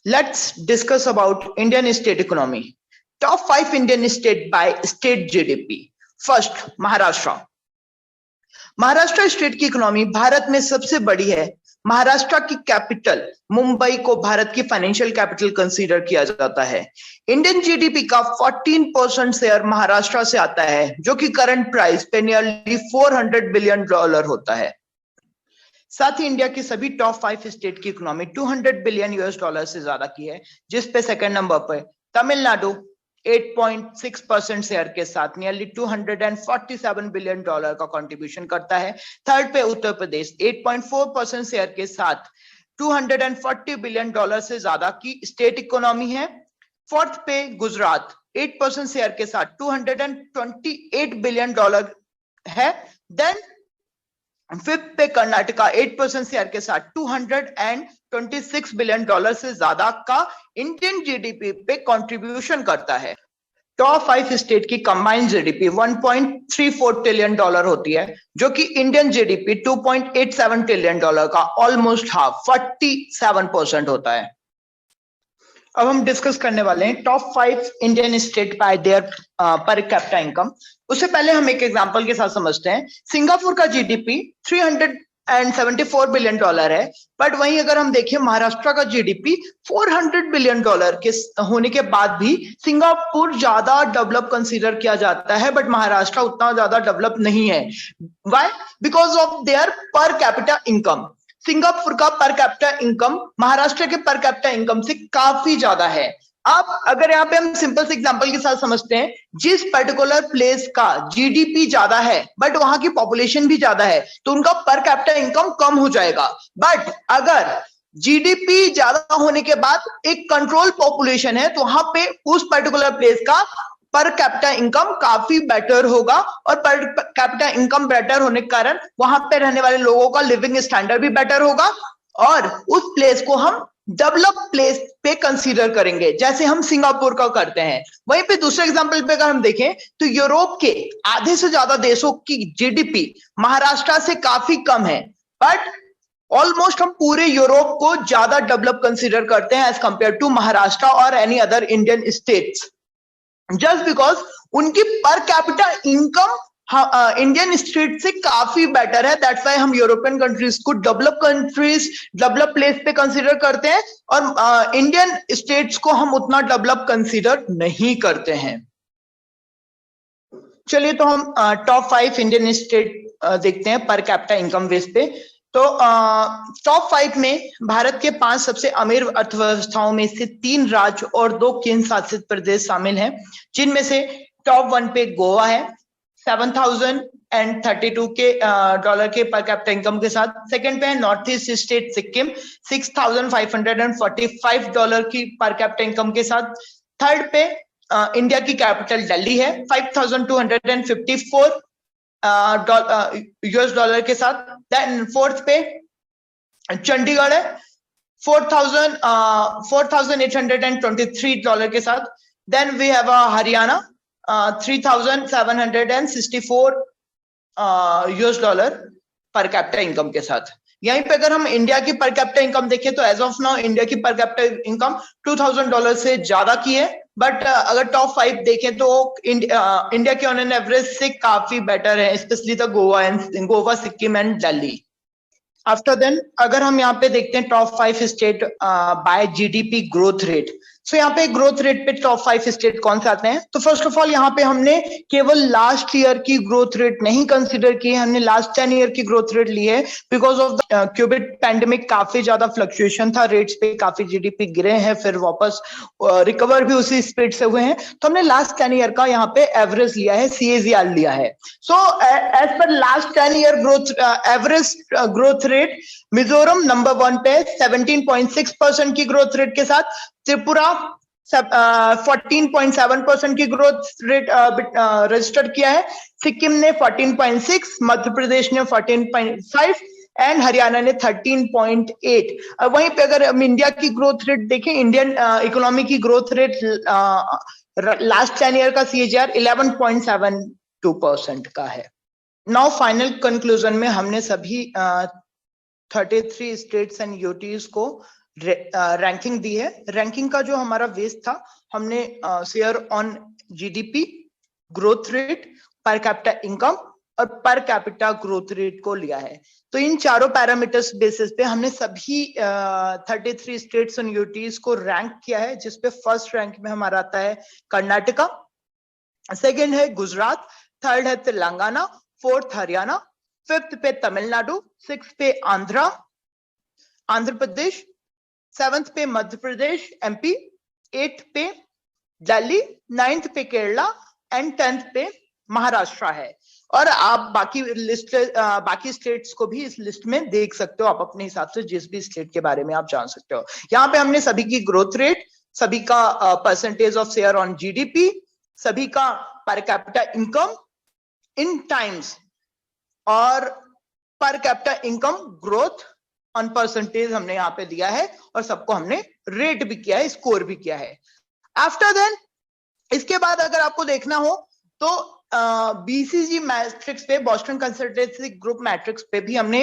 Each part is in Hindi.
Let's discuss about Indian state economy. Top 5 Indian state by state GDP. First, Maharashtra. Maharashtra state की इकोनॉमी भारत में सबसे बड़ी है। महाराष्ट्र की कैपिटल मुंबई को भारत की फाइनेंशियल कैपिटल कंसीडर किया जाता है। इंडियन जीडीपी का 14% शेयर महाराष्ट्र से आता है, जो कि करंट प्राइस पे नियरली $400 बिलियन होता है। साथ ही इंडिया की सभी टॉप 5 स्टेट की इकोनॉमी $200 बिलियन से ज्यादा की है, जिस पे सेकंड नंबर पर तमिलनाडु 8.6% शेयर के साथ नियरली $247 बिलियन का कंट्रीब्यूशन करता है। थर्ड पे उत्तर प्रदेश 8.4% शेयर के साथ $240 बिलियन से ज्यादा की स्टेट इकोनॉमी है। फोर्थ पे गुजरात 8% शेयर के साथ $228 बिलियन है। देन फिफ्थ पे कर्नाटका 8% शेयर के साथ $226 बिलियन से ज्यादा का इंडियन जीडीपी पे कंट्रीब्यूशन करता है। टॉप 5 स्टेट की कंबाइंड जीडीपी 1.34 ट्रिलियन डॉलर होती है, जो कि इंडियन जीडीपी 2.87 ट्रिलियन डॉलर का ऑलमोस्ट हाफ 47% होता है। अब हम डिस्कस करने वाले हैं top 5 Indian state by there पर कैपिटा इनकम। उससे पहले हम एक एग्जांपल के साथ समझते हैं। सिंगापुर का जीडीपी 374 बिलियन डॉलर है, बट वहीं अगर हम देखें महाराष्ट्र का जीडीपी 400 बिलियन डॉलर के होने के बाद भी सिंगापुर ज्यादा डेवलप कंसीडर किया जाता है, बट महाराष्ट्र उतना ज्यादा डेवलप नहीं है। व्हाई? बिकॉज ऑफ देयर पर कैपिटा इनकम। सिंगापुर का पर कैपिटा इनकम महाराष्ट्र के पर कैपिटा इनकम से काफी ज्यादा है। अब अगर यहाँ पे हम सिंपल से एग्जांपल के साथ समझते हैं, जिस पर्टिकुलर प्लेस का जीडीपी ज्यादा है बट वहां की पॉपुलेशन भी ज्यादा है, तो उनका पर कैपिटा इनकम कम हो जाएगा। बट अगर जीडीपी ज्यादा होने के बाद एक कंट्रोल पॉपुलेशन है, तो वहां पे उस पर्टिकुलर प्लेस का पर कैपिटा इनकम काफी बेटर होगा, और पर कैपिटा इनकम बेटर होने के कारण वहां पे रहने वाले लोगों का लिविंग स्टैंडर्ड भी बेटर होगा, और उस प्लेस को हम डेवलप प्लेस पे कंसीडर करेंगे, जैसे हम सिंगापुर का करते हैं। वहीं पे दूसरे एग्जांपल पे अगर हम देखें तो यूरोप के आधे से ज्यादा देशों की जीडीपी महाराष्ट्र से काफी कम है, बट ऑलमोस्ट हम पूरे यूरोप को ज्यादा डेवलप कंसीडर करते हैं एज कंपेयर टू महाराष्ट्र और any other Indian states, just because उनकी पर कैपिटा इनकम इंडियन स्टेट से काफी बेटर है। दैट्स व्हाई हम यूरोपियन कंट्रीज को डेवलप कंट्रीज, डेवलप प्लेस पे कंसीडर करते हैं, और इंडियन स्टेट्स को हम उतना डेवलप कंसीडर नहीं करते हैं। चलिए तो हम टॉप 5 इंडियन स्टेट देखते हैं पर कैपिटा इनकम बेस पे। तो टॉप 5 में भारत के 5 सबसे अमीर अर्थव्यवस्थाओं में से 3 राज्य और 2 केंद्र शासित प्रदेश शामिल हैं, जिनमें से टॉप 1 पे गोवा है 7,032 के डॉलर के पर कैपिटा इनकम के साथ। सेकंड पे है north east state Sikkim 6,545 dollar की पर कैपिटा इनकम के साथ। थर्ड पे इंडिया की कैपिटल दिल्ली है 5,254 यूएस डॉलर के साथ। देन फोर्थ पे चंडीगढ़ है 4,823 डॉलर के साथ। Then we have Haryana 3,764 US dollar per capita income के साथ। यहीं पे अगर हम इंडिया की पर कैपिटा इनकम देखें तो एज ऑफ नाउ इंडिया की पर कैपिटा इनकम $2,000 से ज्यादा की है, बट अगर टॉप 5 देखें तो इंडिया के ऑन एन एवरेज से काफी बेटर है, specially the Goa, Sikkim and Delhi. After then अगर हम यहाँ पे देखते हैं top 5 state by GDP growth rate, so यहाँ पे ग्रोथ रेट पे टॉप 5 स्टेट कौन से आते हैं? तो फर्स्ट ऑफ ऑल यहाँ पे हमने केवल लास्ट ईयर की ग्रोथ रेट नहीं कंसीडर की है, हमने लास्ट 10 ईयर की ग्रोथ रेट ली है। Because of the Covid pandemic काफी ज्यादा फ्लक्चुएशन था रेट्स पे, काफी जीडीपी गिरे हैं, फिर वापस रिकवर भी उसी स्पीड से हुए हैं, तो हमने लास्ट 10 ईयर का यहाँ पे एवरेज लिया है, CAGR लिया है। So as per last 10 year growth average growth rate Mizoram number 1 पे 17.6% की ग्रोथ रेट के साथ, त्रिपुरा 14.7% की ग्रोथ रेट रजिस्टर किया है, सिक्किम ने 14.6, मध्य प्रदेश ने 14.5 एंड हरियाणा ने 13.8। वहीं पे अगर हम इंडिया की ग्रोथ रेट देखें, इंडियन इकोनॉमी की ग्रोथ रेट लास्ट 10 ईयर का CAGR 11.72% का है। नाउ फाइनल कंक्लूजन में हमने सभी 33 स्टेट्स एंड यूटीज को रैंकिंग दी है। रैंकिंग का जो हमारा बेस था, हमने share on GDP, growth rate, पर कैपिटा इनकम और पर कैपिटा ग्रोथ रेट को लिया है। तो इन चारों पैरामीटर्स बेसिस पे हमने सभी 33 स्टेट्स एंड यूटीज को रैंक किया है, जिसपे फर्स्ट रैंक में हमारा आता है कर्नाटका, सेकंड है गुजरात, थर्ड है तेलंगाना, फोर्थ हरियाणा, फिफ्थ पे तमिलनाडु, सिक्स पे आंध्र प्रदेश, सेवंथ पे Madhya Pradesh MP, eighth pay Delhi, ninth पे केरला एंड 10th पे महाराष्ट्र है। और आप बाकी स्टेट्स को भी इस लिस्ट में देख सकते हो, आप अपने हिसाब से जिस भी स्टेट के बारे में आप जान सकते हो। यहाँ पे हमने सभी की ग्रोथ रेट, सभी का percentage of share on GDP, सभी का per capita income in times और per capita income growth on percentage हमने यहाँ पे दिया है, और सबको हमने रेट भी किया है, स्कोर भी किया है। आफ्टर देन, इसके बाद अगर आपको देखना हो तो बीसीजी मैट्रिक्स पे, बोस्टन कंसल्टेंसी ग्रुप मैट्रिक्स पे भी हमने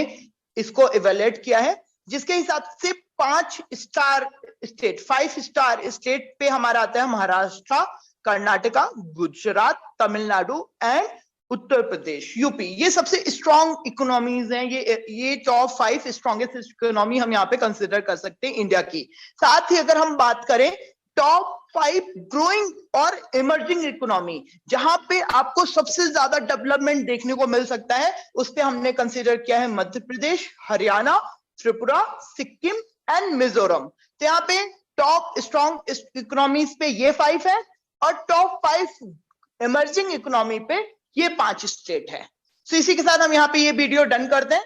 इसको इवेल्युएट किया है, जिसके हिसाब से 5 स्टार स्टेट पे हमारा आता है महाराष्ट्र, कर्नाटका, गुजरात, तमिलनाडु एंड उत्तर प्रदेश, यूपी। ये सबसे स्ट्रॉन्ग इकोनॉमीज हैं। ये टॉप 5 स्ट्रॉन्गेस्ट इकोनॉमी हम यहाँ पे कंसिडर कर सकते हैं इंडिया की। साथ ही अगर हम बात करें टॉप 5 ग्रोइंग और इमर्जिंग इकोनॉमी, जहां पे आपको सबसे ज्यादा डेवलपमेंट देखने को मिल सकता है, उस पे हमने कंसीडर किया है मध्य प्रदेश, हरियाणा, त्रिपुरा, सिक्किम एंड मिजोरम। तो यहाँ पे टॉप स्ट्रॉन्ग इकोनॉमीज पे ये 5 है, और टॉप 5 इमर्जिंग इकोनॉमी पे ये 5 स्टेट है। तो इसी के साथ हम यहाँ पे ये वीडियो डन करते हैं।